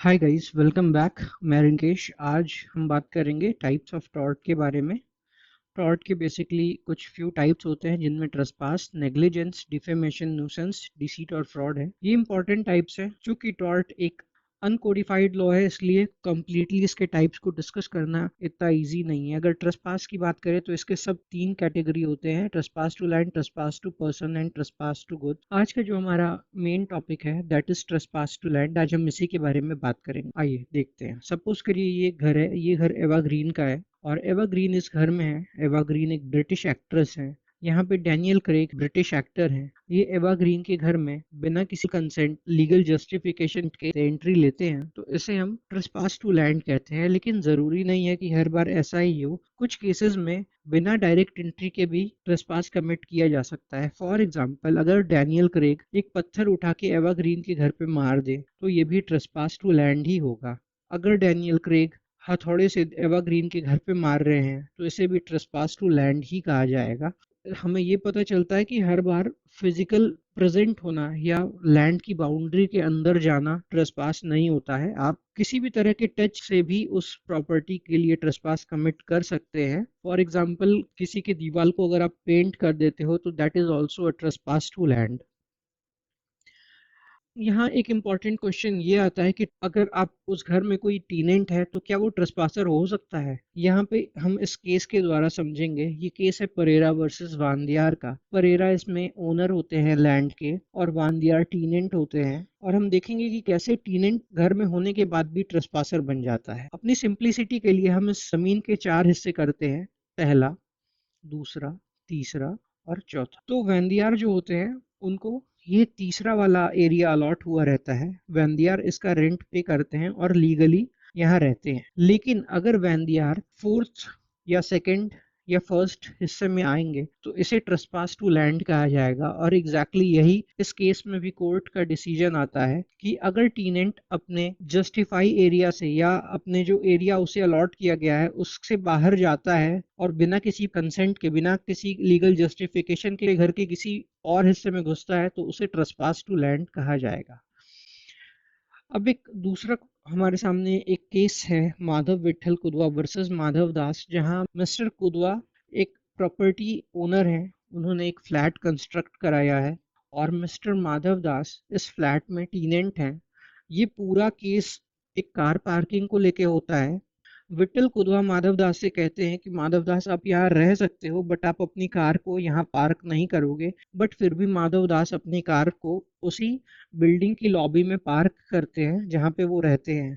Hi guys, welcome back. मैं रिंकेश। आज हम बात करेंगे टाइप्स ऑफ टॉर्ट के बारे में। टॉर्ट के बेसिकली कुछ फ्यू टाइप्स होते हैं जिनमें trespass, negligence, defamation, nuisance, deceit और फ्रॉड है। ये इंपॉर्टेंट टाइप्स हैं। चूंकि टॉर्ट एक अनकोडिफाइड लॉ है, इसलिए कंप्लीटली इसके टाइप्स को डिस्कस करना इतना इजी नहीं है। अगर ट्रेसपास की बात करें तो इसके सब तीन कैटेगरी होते हैं: trespass to land, trespass to person and trespass to good. आज का जो हमारा मेन टॉपिक है that is trespass to land. आज हम इसी के बारे में बात करेंगे। आइए देखते हैं। सपोज करिए ये घर है, ये घर एवरग्रीन का है और एवरग्रीन इस घर में है। एवरग्रीन एक ब्रिटिश एक्ट्रेस है। यहाँ पे डैनियल क्रेग ब्रिटिश एक्टर हैं। ये एवरग्रीन के घर में बिना किसी कंसेंट, लीगल जस्टिफिकेशन के एंट्री लेते हैं, तो इसे हम ट्रेसपास टू लैंड कहते हैं। लेकिन जरूरी नहीं है कि हर बार ऐसा ही हो। कुछ केसेस में बिना डायरेक्ट एंट्री के भी ट्रेसपास कमिट किया जा सकता है। फॉर एग्जाम्पल, अगर डैनियल क्रेग एक पत्थर उठा के एवरग्रीन के घर पे मार दे तो ये भी ट्रेसपास टू लैंड ही होगा। अगर डैनियल क्रेग हथौड़े से एवरग्रीन के घर पे मार रहे हैं तो इसे भी ट्रेसपास टू लैंड ही कहा जाएगा। हमें ये पता चलता है कि हर बार फिजिकल प्रेजेंट होना या लैंड की बाउंड्री के अंदर जाना ट्रेसपास नहीं होता है। आप किसी भी तरह के टच से भी उस प्रॉपर्टी के लिए ट्रेसपास कमिट कर सकते हैं। फॉर एग्जांपल, किसी के दीवार को अगर आप पेंट कर देते हो तो that is also a trespass to land. यहाँ एक इम्पॉर्टेंट क्वेश्चन ये आता है कि अगर आप उस घर में कोई टीनेंट है तो क्या वो ट्रेसपासर हो सकता है। यहाँ पे हम इस केस के द्वारा समझेंगे। ये केस है परेरा वर्सेस वांदियार का। परेरा इसमें ओनर होते हैं लैंड के और वांदियार टीनेंट होते हैं। और हम देखेंगे कि कैसे टीनेंट घर में होने के बाद भी ट्रेसपासर बन जाता है। अपनी सिंप्लिसिटी के लिए हम इस जमीन के चार हिस्से करते हैं: पहला, दूसरा, तीसरा और चौथा। तो वेंदियार जो होते हैं उनको ये तीसरा वाला एरिया अलॉट हुआ रहता है। वेंदियार इसका रेंट पे करते हैं और लीगली यहाँ रहते हैं। लेकिन अगर वेंदियार फोर्थ या सेकंड या फर्स्ट हिस्से में आएंगे तो इसे ट्रेसपास टू लैंड कहा जाएगा। और एग्जैक्टली यही इस केस में भी कोर्ट का डिसीजन आता है कि अगर टीनेंट अपने जस्टिफाई एरिया से या अपने जो एरिया उसे अलॉट किया गया है उससे बाहर जाता है और बिना किसी कंसेंट के, बिना किसी लीगल जस्टिफिकेशन के घर के किसी और हिस्से में घुसता है तो उसे ट्रेसपास टू लैंड कहा जाएगा। अब एक दूसरा हमारे सामने एक केस है, माधव विठल कुदवा वर्सेस माधव दास, जहां मिस्टर कुदवा एक प्रॉपर्टी ओनर है। उन्होंने एक फ्लैट कंस्ट्रक्ट कराया है और मिस्टर माधव दास इस फ्लैट में टीनेंट हैं। ये पूरा केस एक कार पार्किंग को लेके होता है। विठल कुदवा माधवदास से कहते हैं कि माधवदास, आप यहाँ रह सकते हो बट आप अपनी कार को यहाँ पार्क नहीं करोगे। बट फिर भी माधवदास अपनी कार को उसी बिल्डिंग की लॉबी में पार्क करते हैं जहाँ पे वो रहते हैं।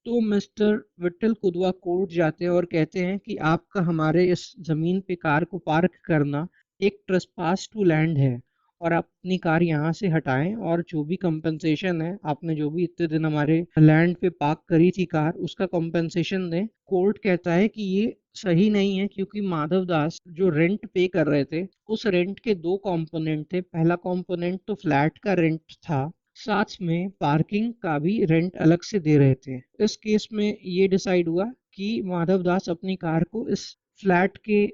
तो मिस्टर विठल कुदवा कोर्ट जाते हैं और कहते हैं कि आपका हमारे इस जमीन पे कार को पार्क करना एक ट्रेसपास टू लैंड है और आप अपनी कार यहाँ से हटाएं और जो भी कंपनसेशन है, आपने जो भी इतने दिन हमारे लैंड पे पार्क करी थी कार, उसका कंपनसेशन दें। कोर्ट कहता है कि ये सही नहीं है क्योंकि माधव दास जो रेंट पे कर रहे थे उस रेंट के दो कंपोनेंट थे। पहला कंपोनेंट तो फ्लैट का रेंट था, साथ में पार्किंग का भी रेंट अलग से दे रहे थे। इस केस में ये डिसाइड हुआ कि माधव दास अपनी कार को इस फ्लैट के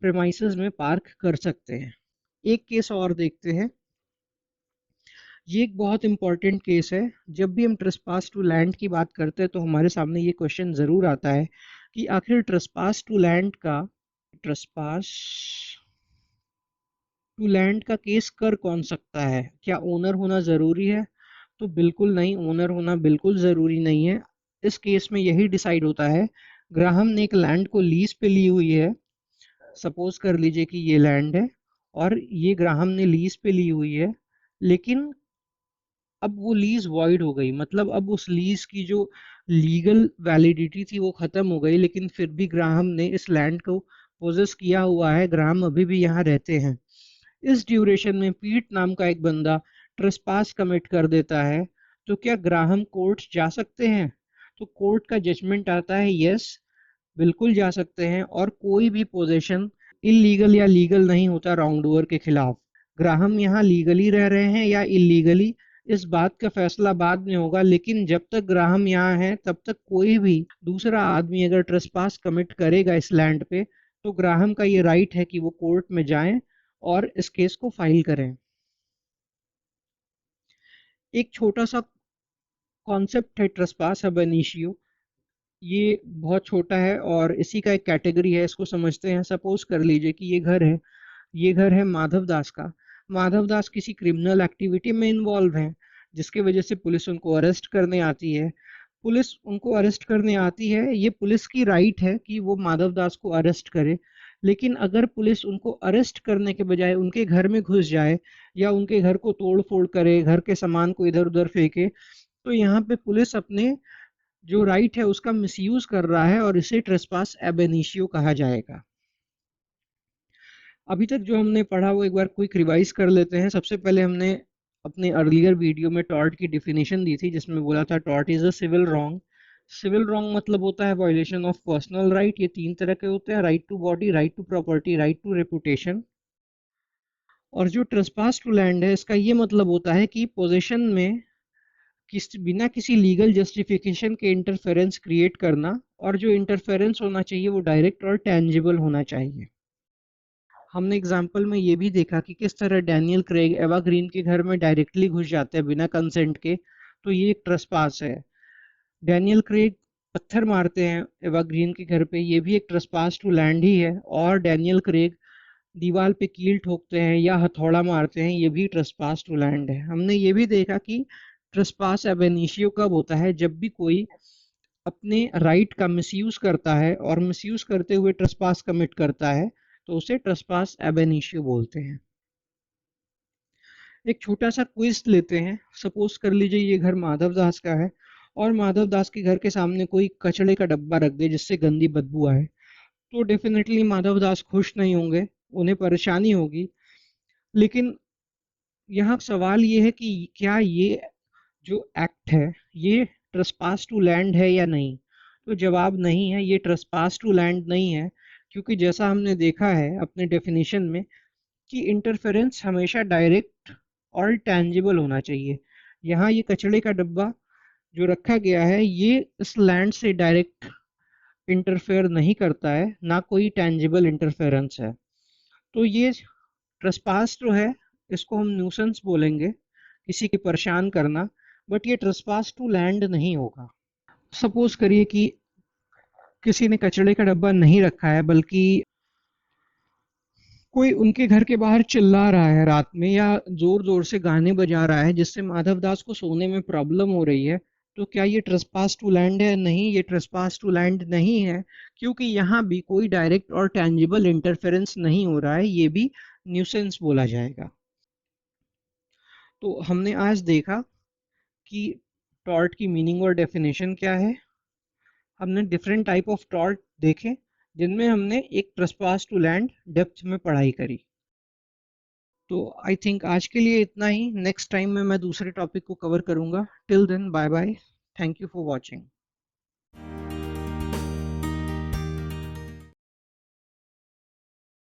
प्रेमाइसेस में पार्क कर सकते हैं। एक केस और देखते हैं। ये एक बहुत इंपॉर्टेंट केस है। जब भी हम ट्रेसपास टू लैंड की बात करते हैं तो हमारे सामने ये क्वेश्चन ज़रूर आता है कि आखिर ट्रेसपास टू लैंड का ट्रेसपास टू लैंड का केस कर कौन सकता है। क्या ओनर होना ज़रूरी है? तो बिल्कुल नहीं, ओनर होना बिल्कुल ज़रूरी नहीं है। इस केस में यही डिसाइड होता है। ग्राहम ने एक लैंड को लीज पे ली हुई है। सपोज कर लीजिए कि ये लैंड है और ये ग्राहम ने लीज पे ली हुई है, लेकिन अब वो लीज वॉइड हो गई। मतलब अब उस लीज की जो लीगल वैलिडिटी थी वो खत्म हो गई, लेकिन फिर भी ग्राहम ने इस लैंड को पोजेस किया हुआ है। ग्राहम अभी भी यहाँ रहते हैं। इस ड्यूरेशन में पीट नाम का एक बंदा ट्रेसपास कमिट कर देता है। तो क्या ग्राहम कोर्ट जा सकते हैं? तो कोर्ट का जजमेंट आता है यस, बिल्कुल जा सकते हैं। और कोई भी पोजीशन इलीगल या लीगल नहीं होता रॉन्ग डूअर के खिलाफ। ग्राहम यहाँ लीगली रह रहे हैं या इलीगली, इस बात का फैसला बाद में होगा। लेकिन जब तक ग्राहम यहाँ है तब तक कोई भी दूसरा आदमी अगर ट्रेसपास कमिट करेगा इस लैंड पे तो ग्राहम का ये राइट है कि वो कोर्ट में जाएं और इस केस को फाइल करें। एक छोटा सा कॉन्सेप्ट है ट्रेसपास अब इनिशियो, ये बहुत छोटा है और इसी का एक कैटेगरी है, इसको समझते हैं। सपोज कर लीजिए कि ये घर है माधव दास का। माधव दास किसी क्रिमिनल एक्टिविटी में इन्वॉल्व हैं, जिसकी वजह से पुलिस उनको अरेस्ट करने आती है। पुलिस उनको अरेस्ट करने आती है, ये पुलिस की राइट है कि वो माधव दास को अरेस्ट करे। लेकिन अगर पुलिस उनको अरेस्ट करने के बजाय उनके घर में घुस जाए या उनके घर को तोड़ फोड़ करे, घर के सामान को इधर उधर फेंके, तो यहाँ पे पुलिस अपने जो राइट है उसका मिसयूज कर रहा है और इसे ट्रेसपास एब इनिशियो कहा जाएगा। अभी तक जो हमने पढ़ा वो एक बार क्विक रिवाइज कर लेते हैं। सबसे पहले हमने अपने अर्लियर वीडियो में टॉर्ट की डिफिनेशन दी थी, जिसमें बोला था tort is a civil wrong. Civil wrong मतलब होता है वायलेशन ऑफ पर्सनल राइट। ये तीन तरह के होते हैं: right to body, right to property, right to reputation. और जो ट्रेसपास टू लैंड है, इसका ये मतलब होता है कि पोजेशन में बिना किसी लीगल जस्टिफिकेशन के इंटरफेरेंस क्रिएट करना, और जो इंटरफेरेंस होना चाहिए वो डायरेक्ट और टेंजिबल होना चाहिए। हमने एग्जाम्पल में ये भी देखा कि किस तरह डैनियल क्रेग एवा ग्रीन के घर में डायरेक्टली घुस जाते हैं बिना कंसेंट के, तो ये एक ट्रेसपास है। डैनियल क्रेग पत्थर मारते हैं एवा ग्रीन के घर पे, ये भी एक ट्रेसपास टू लैंड ही है। और डैनियल क्रेग दीवार पे कील ठोकते हैं या हथौड़ा मारते हैं, ये भी ट्रेसपास टू लैंड है। हमने ये भी देखा कि ट्रेसपास एब इनिशियो कब होता है, जब भी कोई अपने राइट का मिसयूज करता है और मिसयूज करते हुए ट्रेसपास कमिट करता है, तो उसे ट्रेसपास एब इनिशियो बोलते हैं। एक छोटा सा क्विज लेते हैं। सपोज कर लीजिए ये घर माधव दास का है और माधव दास के घर के सामने कोई कचड़े का डब्बा रख दे जिससे गंदी बदबू आए, तो डेफिनेटली माधव दास खुश नहीं होंगे, उन्हें परेशानी होगी। लेकिन यहाँ सवाल ये है कि क्या ये जो एक्ट है ये ट्रेसपास टू लैंड है या नहीं। तो जवाब नहीं है, ये ट्रेसपास टू लैंड नहीं है। क्योंकि जैसा हमने देखा है अपने डेफिनेशन में कि इंटरफेरेंस हमेशा डायरेक्ट और टेंजिबल होना चाहिए। यहाँ ये कचड़े का डब्बा जो रखा गया है ये इस लैंड से डायरेक्ट इंटरफेयर नहीं करता है, ना कोई टेंजिबल इंटरफेरेंस है। तो ये ट्रेसपास जो है इसको हम न्यूसेंस बोलेंगे, किसी की परेशान करना, बट ये ट्रेसपास टू लैंड नहीं होगा। सपोज करिए कि किसी ने कचड़े का डब्बा नहीं रखा है, बल्कि कोई उनके घर के बाहर चिल्ला रहा है रात में या जोर जोर से गाने बजा रहा है जिससे माधव दास को सोने में प्रॉब्लम हो रही है, तो क्या ये ट्रेसपास टू लैंड है? नहीं, ये ट्रेसपास टू लैंड नहीं है, क्योंकि यहाँ भी कोई डायरेक्ट और टेंजिबल इंटरफेरेंस नहीं हो रहा है। ये भी न्यूसेंस बोला जाएगा। तो हमने आज देखा कि टॉर्ट की मीनिंग और डेफिनेशन क्या है। हमने डिफरेंट टाइप ऑफ टॉर्ट देखे, जिनमें हमने एक ट्रेसपास टू लैंड डेप्थ में पढ़ाई करी। तो आई थिंक आज के लिए इतना ही। नेक्स्ट टाइम में मैं दूसरे टॉपिक को कवर करूंगा। Till then bye bye, thank you for watching.